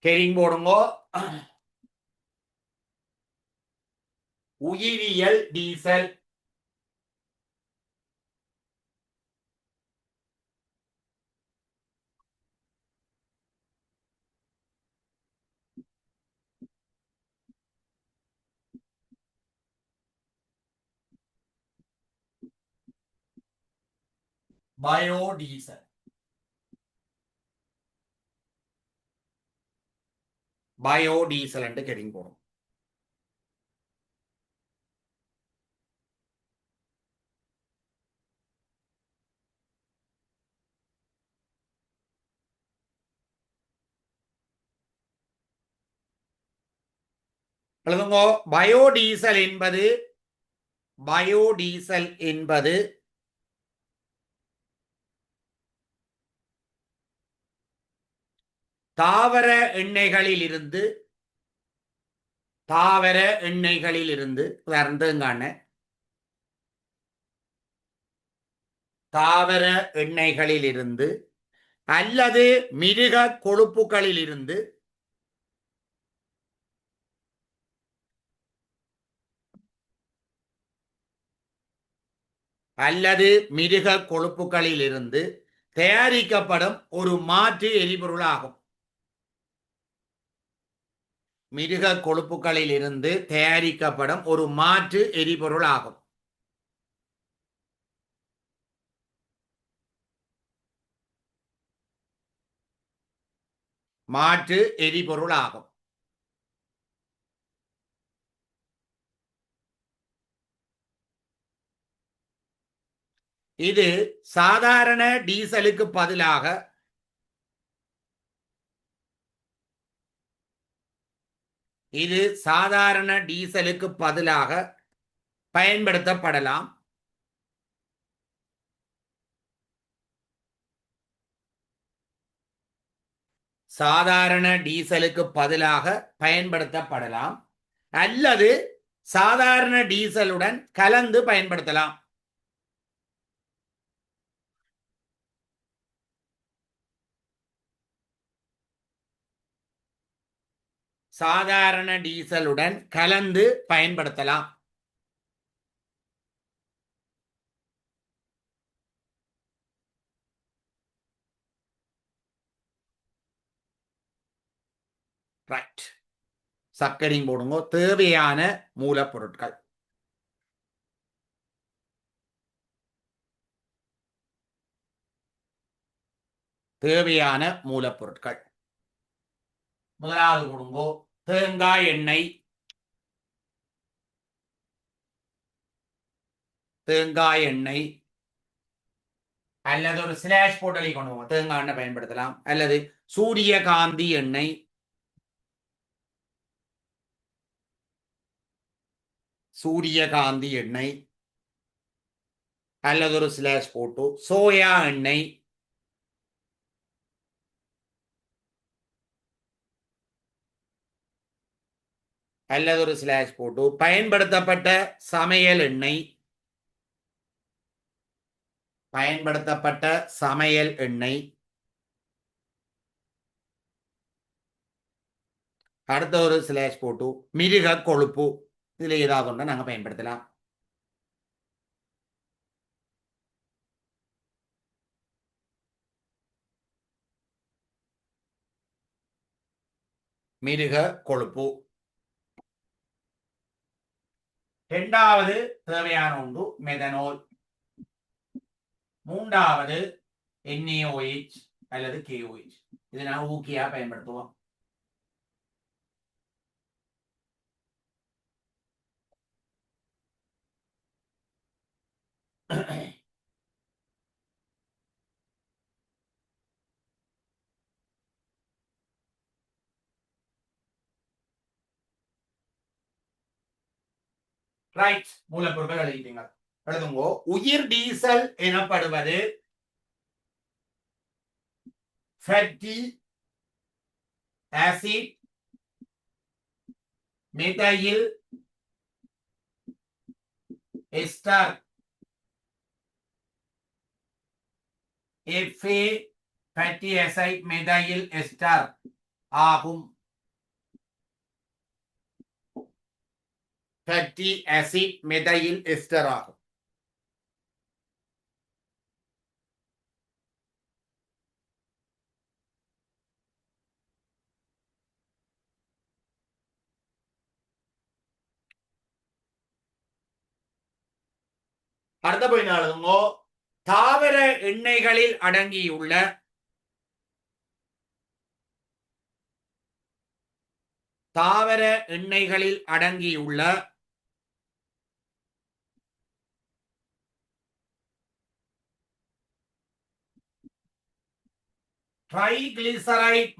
கெரிங் போடுங்கோ. உயிரியல் diesel. Biodiesel. Biodiesel என்று கெரிங் போடும். எழுதுங்கோ. பயோடீசல் என்பது தாவர எண்ணெய்களில் இருந்து வருந்துங்கான தாவர எண்ணெய்களில் இருந்து அல்லது மிருக கொழுப்புகளில் இருந்து தயாரிக்கப்படும் ஒரு மாற்று எரிபொருளாகும். மிருக கொழுப்புகளில் இருந்து தயாரிக்கப்படும் ஒரு மாற்று எரிபொருளாகும். மாற்று எரிபொருளாகும். இது சாதாரண டீசலுக்கு பதிலாக பயன்படுத்தப்படலாம். சாதாரண டீசலுக்கு பதிலாக பயன்படுத்தப்படலாம் அல்லது சாதாரண டீசலுடன் கலந்து பயன்படுத்தலாம். சாதாரண டீசலுடன் கலந்து பயன்படுத்தலாம். ரைட். சக்கரிங் போடுங்க. தேவையான மூலப்பொருட்கள். முதலாவது கொடுங்கோ. தேங்காய் எண்ணெய் அல்லது ஒரு ஸ்லாஷ் போட்டலி கொண்டு போவோம். தேங்காய் எண்ணெய் பயன்படுத்தலாம் அல்லது சூரியகாந்தி எண்ணெய் அல்லது ஒரு ஸ்லாஷ் போட்டு சோயா எண்ணெய் அல்லது ஒரு ஸ்லாஷ் போட்டு பயன்படுத்தப்பட்ட சமையல் எண்ணெய் அடுத்த ஒரு ஸ்லாஷ் போட்டு மிருக கொழுப்பு. இதுல ஏதாவது ஒன்று நாங்க பயன்படுத்தலாம். மிருக கொழுப்பு. இரண்டாவது தேவையான ஒன்று மெதனோல். மூன்றாவது NaOH அல்லது KOH. இதை நான் ஊக்கியா பயன்படுத்துவோம். ரைட். மூலப்பொருட்கள் எழுதிட்டீங்க. எழுதுங்கோ. உயிர் டீசல் எனப்படுவது fatty acid methyl ester fatty acid methyl ester ஆகும். ஃபேட்டி ஆசிட் மெதைல் எஸ்டர் ஆகும். அடுத்த போய் எழுதுங்கோ. தாவர எண்ணெய்களில் அடங்கியுள்ள ட்ரைகிளிசரைட்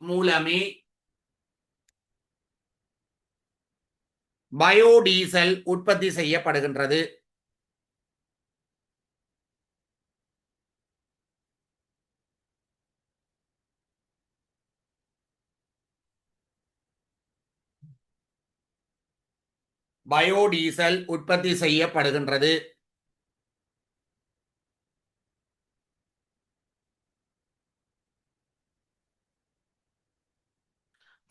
மூலமே பயோடீசல் உற்பத்தி செய்யப்படுகின்றது. பயோடீசல் உற்பத்தி செய்யப்படுகின்றது.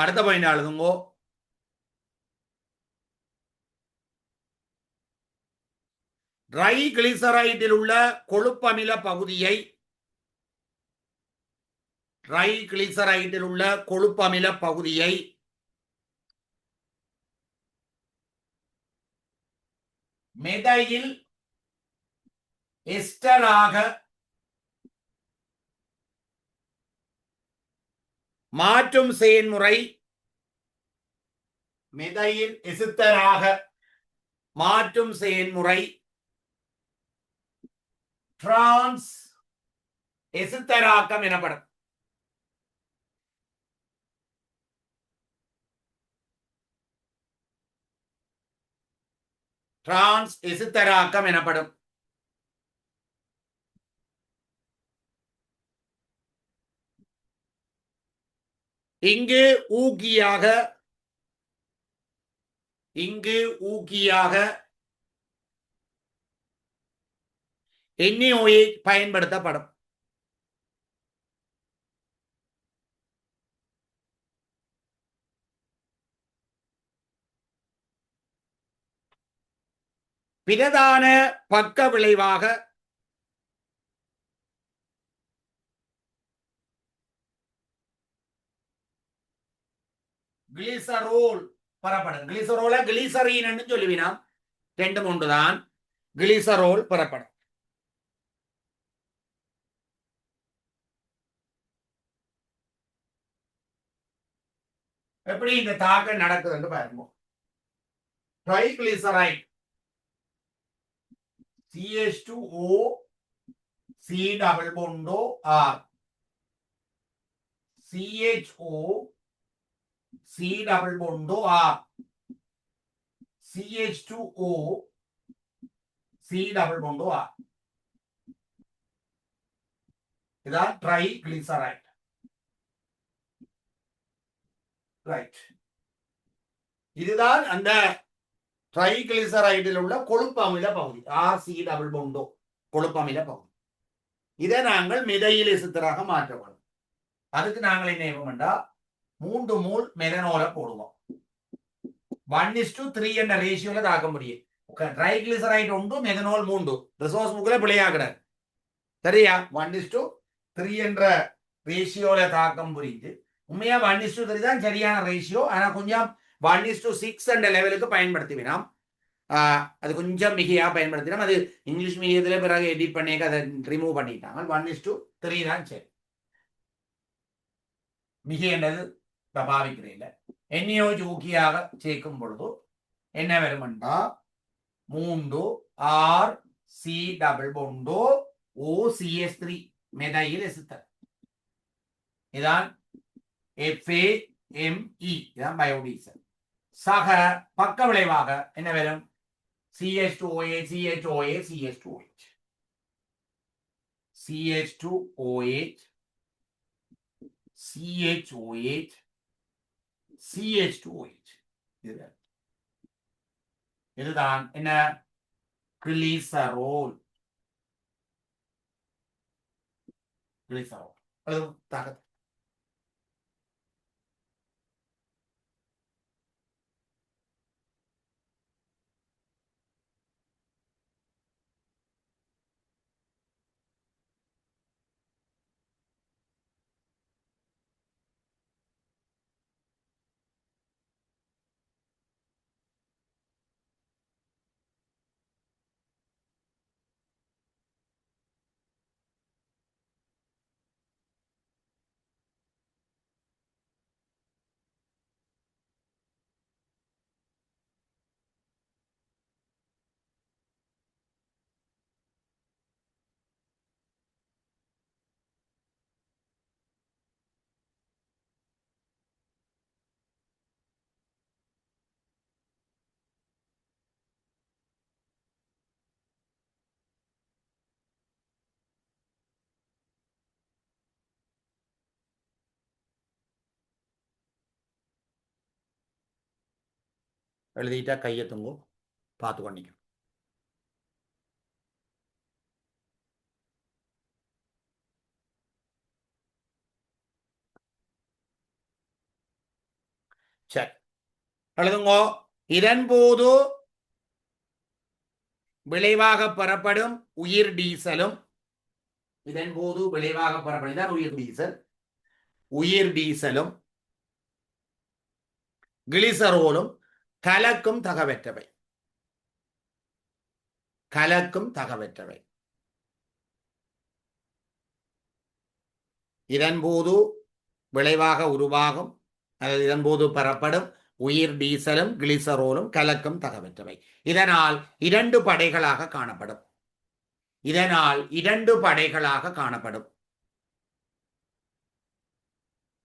அடுத்த பாயிண்ட் எழுதுங்கோ. ட்ரைகிளிசரைடில் உள்ள கொழுப்பமில பகுதியை மெதைல் எஸ்டராக மாற்றும் செயல்முறை டிரான்ஸ் எசுத்தராக்கம் எனப்படும். இங்கு ஊக்கியாக NaOH பயன்படுத்தப்படும். பிரதான பக்க விளைவாக கிளிசரோல் பெறப்படும். கிளிசரோல கிளிசரீன் சொல்லுவினா ரெண்டு ஒன்றுதான். கிளிசரோல் பெறப்படும். எப்படி இந்த தாக்கம் நடக்குதுன்னு பாருங்க. Triglyceride CH2O C double bond R CHO C double bond R CH2O C double bond R. இதான் ட்ரைகிளிசரைட். ரைட். இதுதான் அந்த ட்ரைகிளிசரைடில் உள்ள கொழுப்பமில பகுதி. RC டபுள் பொண்டோ கொழுப்பமில பகுதி. இதை நாங்கள் மெதைல் எசுத்தராக மாற்ற வேண்டும். அதுக்கு நாங்கள் என்ன செய்வோம்டா 3 மோல் மெதனோல போடுவோம். 1:3 என்ற ரேஷியோல தாக்க முடியும். ட்ரைகிளிசரைட் ஒன்று மெதனோல் 3 ரிசோர்ஸ் புக்ல பிழையாகிறார். சரியா? 1:3 என்ற ரேஷியோல தாக்கம் புரியுது. உண்மையா 1:3 தான் சரியான ரேஷியோ. ஆனா கொஞ்சம் 1:6 என்ற லெவலுக்கு பயன்படுத்தினோம். அது கொஞ்சம் மிகையா பயன்படுத்தினோம். அது இங்கிலீஷ் மீடியத்துல பிறகு எடிட் பண்ணி அதை ரிமூவ் பண்ணிட்டாங்க. 1:3 தான் சரி. மிகை என்றது பாவிக்கிறேன். NaOH ஊக்கியாக சேர்க்கும் பொழுது என்ன வரும்னா 3 RC டபுள் பொண்டோ OCH3 மெதைல் எசுத்தர். இதான் FAME. இதான் பயோடீசல். சக பக்க விளைவாக என்ன வரும்? CH2OH CHOH CH2OH CH2OH CHOH CH2OH. இதுதான் என்ன? கிளிசரோல். அது தாக்கத்தை எழுதிட்டா கையை தூங்கும், பார்த்து பண்ணிக்கும். சரி, எழுதுங்கோ. இதன்போது விளைவாக பெறப்படும் உயிர் டீசலும், இதன்போது விளைவாக பெறப்படும் உயிர் டீசல், உயிர் டீசலும் கிளிசரோலும் கலக்கும் தகவற்றவை, கலக்கும் தகவற்றவை. இதன்போது விளைவாக உருவாகும், இதன்போது பெறப்படும் உயிர் டீசலும் கிளிசரோலும் கலக்கும் தகவற்றவை. இதனால் இரண்டு படைகளாக காணப்படும், இதனால் இரண்டு படைகளாக காணப்படும்,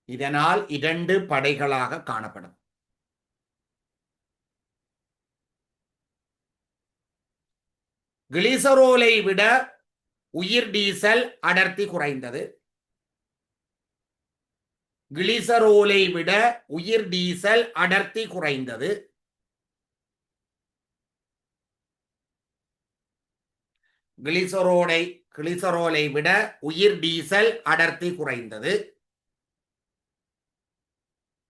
இதனால் இரண்டு படைகளாக காணப்படும். கிளிசரோலை விட உயிர் டீசல் அடர்த்தி குறைந்தது, கிளிசரோலை விட உயிர் டீசல் அடர்த்தி குறைந்தது. கிளிசரோலை விட உயிர் டீசல் அடர்த்தி குறைந்தது.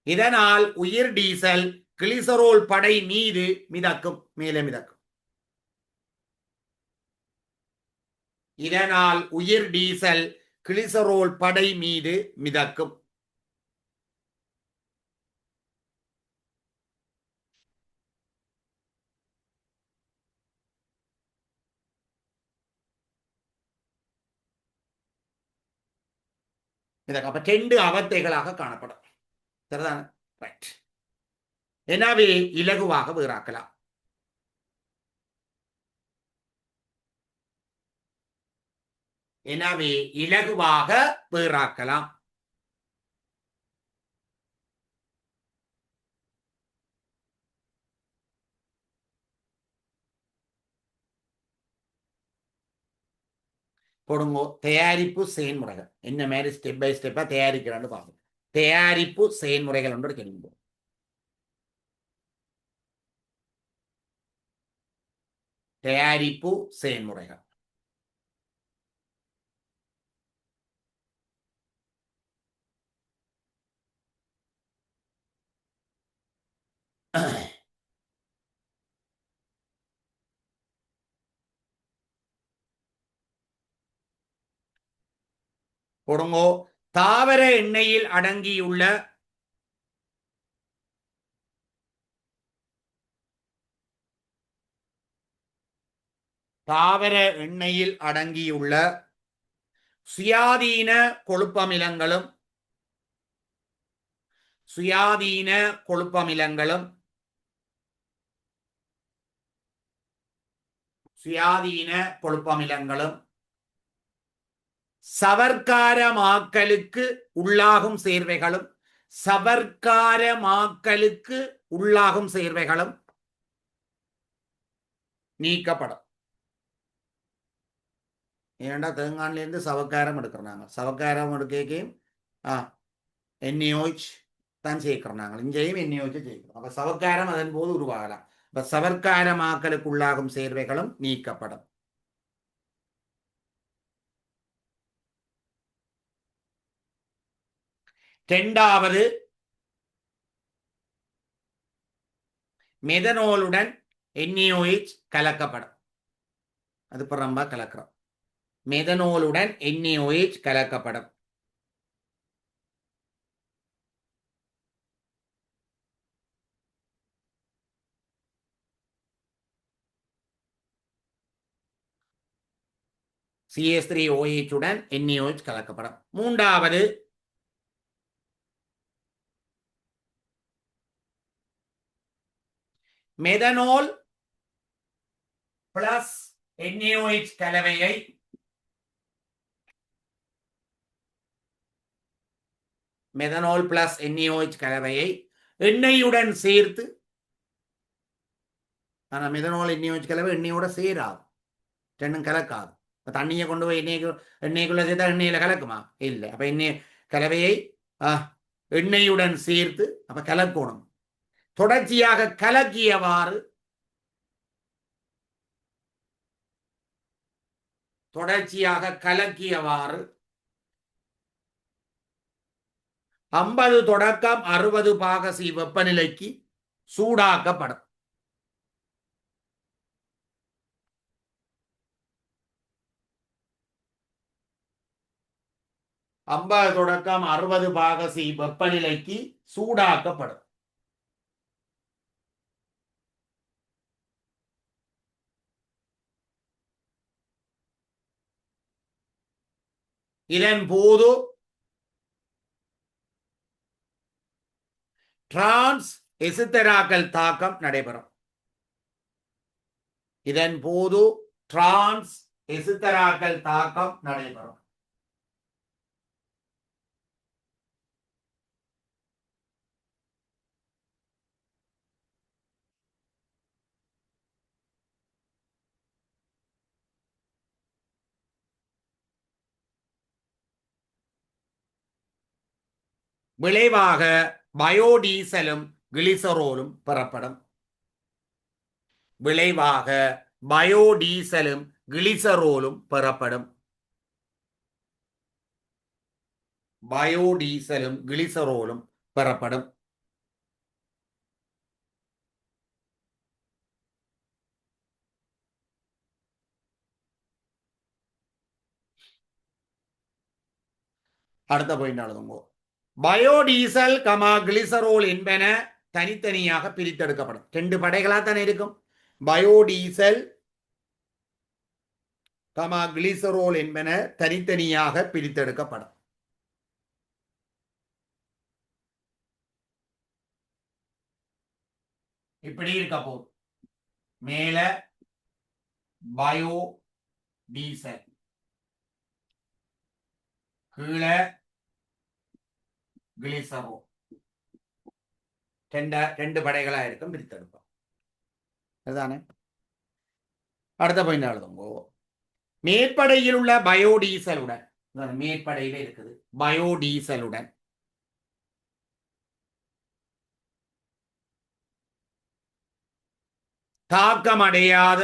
இதனால் உயிர் டீசல் கிளிசரோல் படை மீது மிதக்கும், மேலே மிதக்கும். இதனால் உயிர் டீசல் கிளிசரோல் படை மீது மிதக்கும். அப்ப ரெண்டு அவத்தைகளாக காணப்படும். சரிதான? ரைட். எனவே இலகுவாக வேறாக்கலாம். எனவே இலகுவாக வேறாக்கலாம். போடுங்கோ. தயாரிப்பு செயல்முறைகள் என்ன மாதிரி ஸ்டெப் பை ஸ்டெப்பா தயாரிக்கிறான்னு பார்ப்போம். தயாரிப்பு செயல்முறைகள் ஒன்று தெரியும். தயாரிப்பு செயல்முறைகள். போடுங்கோ. தாவர எண்ணெயில் அடங்கியுள்ள தாவர எண்ணெயில் அடங்கியுள்ள சுயாதீன கொழுப்பமிலங்களும் சுயாதீன கொழுப்பமிலங்களும் சுயாதீன கொழுப்பமிலங்களும் சவர்க்காரமாக்கலுக்கு உள்ளாகும் சேர்வைகளும் சவர்க்காரமாக்கலுக்கு உள்ளாகும் சேர்வைகளும் நீக்கப்படும். ஏன்டா தேங்கான்ல இருந்து சவக்காரம் எடுக்கிறாங்க, சவக்காரம் எடுக்கையும் NaOH தான் சேர்க்கிறாங்க, இங்கேயும் NaOH சேர்க்கிறோம். அப்ப சவக்காரம் அதன் போது உருவாகலாம். அப்ப சவர்க்காரமாக்கலுக்கு உள்ளாகும் சேர்வைகளும் நீக்கப்படும். இரண்டாவது, மெதனோலுடன் NaOH கலக்கப்படும். அது புறம்பா கலக்கிறோம். மெதனோலுடன் NaOH கலக்கப்படும். CH3OH உடன் NaOH கலக்கப்படும். மூன்றாவது, மெதனோல் பிளஸ் NaOH கலவையை மெதனோல் பிளஸ் NaOH கலவையை எண்ணெயுடன் சேர்த்து, ஆனா மெதனோல் NaOH கலவை எண்ணெயோட சேராது, ரெண்டும் கலக்காது. தண்ணியை கொண்டு போய் எண்ணெய்க்குள்ள சேர்த்தா எண்ணெயில கலக்குமா? இல்லை. அப்ப எண்ணெய் கலவையை எண்ணெயுடன் சேர்த்து அப்ப கலக்கணும். தொடர்ச்சியாக கலக்கியவாறு தொடர்ச்சியாக கலக்கியவாறு 50 தொடக்கம் 60 பாகசி வெப்பநிலைக்கு சூடாக்கப்படும். ஐம்பது தொடக்கம் 60 பாகசி வெப்பநிலைக்கு சூடாக்கப்படும். இதன் போது டிரான்ஸ் எசுத்தராக்கல் தாக்கம் நடைபெறும். இதன் போது டிரான்ஸ் எசுத்தராக்கல் தாக்கம் நடைபெறும். விளைவாக பயோடீசலும் கிளிசரோலும் பெறப்படும். விளைவாக பயோடீசலும் கிளிசரோலும் பெறப்படும். பயோடீசலும் கிளிசரோலும் பெறப்படும். அடுத்த பாயிண்ட் எழுதுங்க. பயோடீசல் கமா கிளிசரோல் என்பன தனித்தனியாக பிரித்தெடுக்கப்படும். 2 படைகளா தானே இருக்கும். பயோடீசல் கமா கிளிசரோல் என்பன தனித்தனியாக பிரித்தெடுக்கப்படும். இப்படி இருக்க போகுது. மேல பயோ டீசல், கீழே கிளிசரோல், 2 படைகளா இருக்கும், பிரித்தெடுப்போம். அதுதானே. அடுத்த பாயிண்ட் எழுதுங்கோ. மேற்படையில் உள்ள பயோடீசலுடன், மேற்படையில இருக்குது பயோடீசலுடன் தாக்கமடையாத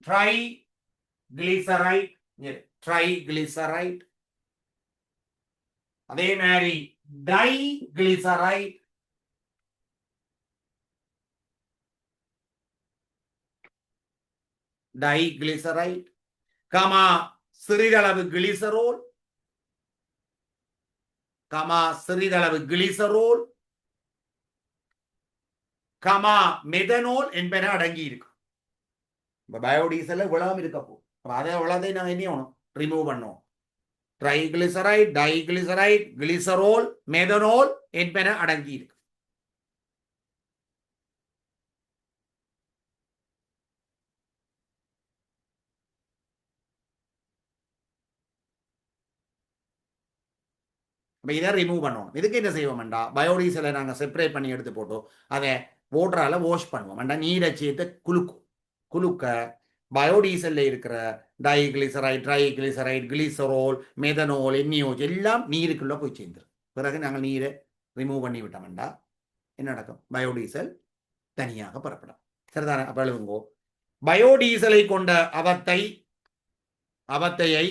ட்ரைகிளிசரைட், அதே மாதிரி டைகிளிசரைட் கமா சிறிதளவு கிளிசரோல் கமா மெதனோல் என்பன அடங்கி இருக்கும். பயோடீசல் இவ்வளவு இருக்கப்போ அதை எவ்வளவு நாங்கள் என்ன பண்ணணும், ரிமூவ் பண்ணோம். ட்ரைகிளிசரைட், டைகிளிசரைட், கிளிசரோல், மெதனோல் என்பன அடங்கி இருக்கு. இதை ரிமூவ் பண்ணுவோம். இதுக்கு என்ன செய்வோம்டா, பயோடீசலை நாங்கள் செப்பரேட் பண்ணி எடுத்து போட்டோம், அதை வாட்டரால வாஷ் பண்ணுவோம். நீரை சேர்த்து குலுக்க பயோடீசல்ல இருக்கிற டைகிளிசரைட், ட்ரைகிளிசரைட், கிளிசரோல், மெதனோல், என்னியோஸ் எல்லாம் நீருக்குள்ள போய் சேர்ந்துடும். பிறகு நாங்கள் நீரை ரிமூவ் பண்ணி விட்டோம்டா என்ன நடக்கும், பயோடீசல் தனியாக புறப்படும். சரிதானே. அப்ப எழுதுங்கோ. பயோடீசலை கொண்ட அவத்தையை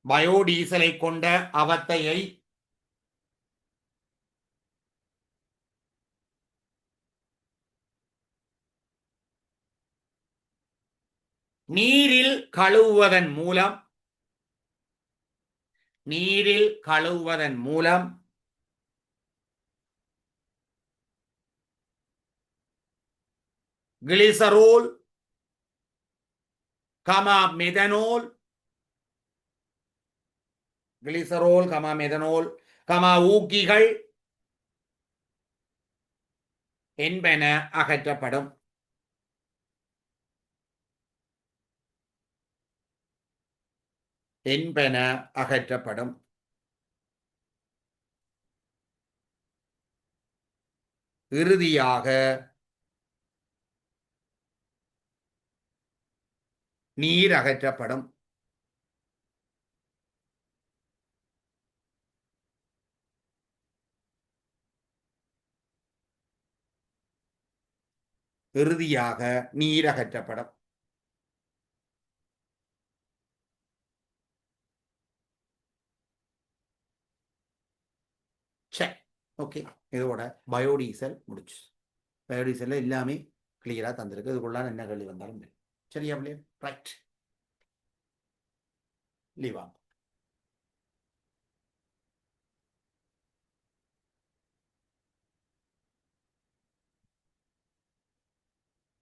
பயோடீசலை கொண்ட அவத்தையை நீரில் கழுவுவதன் மூலம் கிளிசரோல் கமா மெதனோல் கமா ஊக்கிகள் என்பன அகற்றப்படும். இறுதியாக நீர் அகற்றப்படும். இறுதியாக நீர் அகற்றப்படும். சரி, ஓகே. இதோட பயோடீசல் முடிச்சு. பயோடீசல்ல எல்லாமே கிளியரா தந்திருக்கு. இதுக்குள்ளான என்ன கேள்வி வந்தாலும் சரியா பிள்ளையா? ரைட், லீவ் ஆகும்.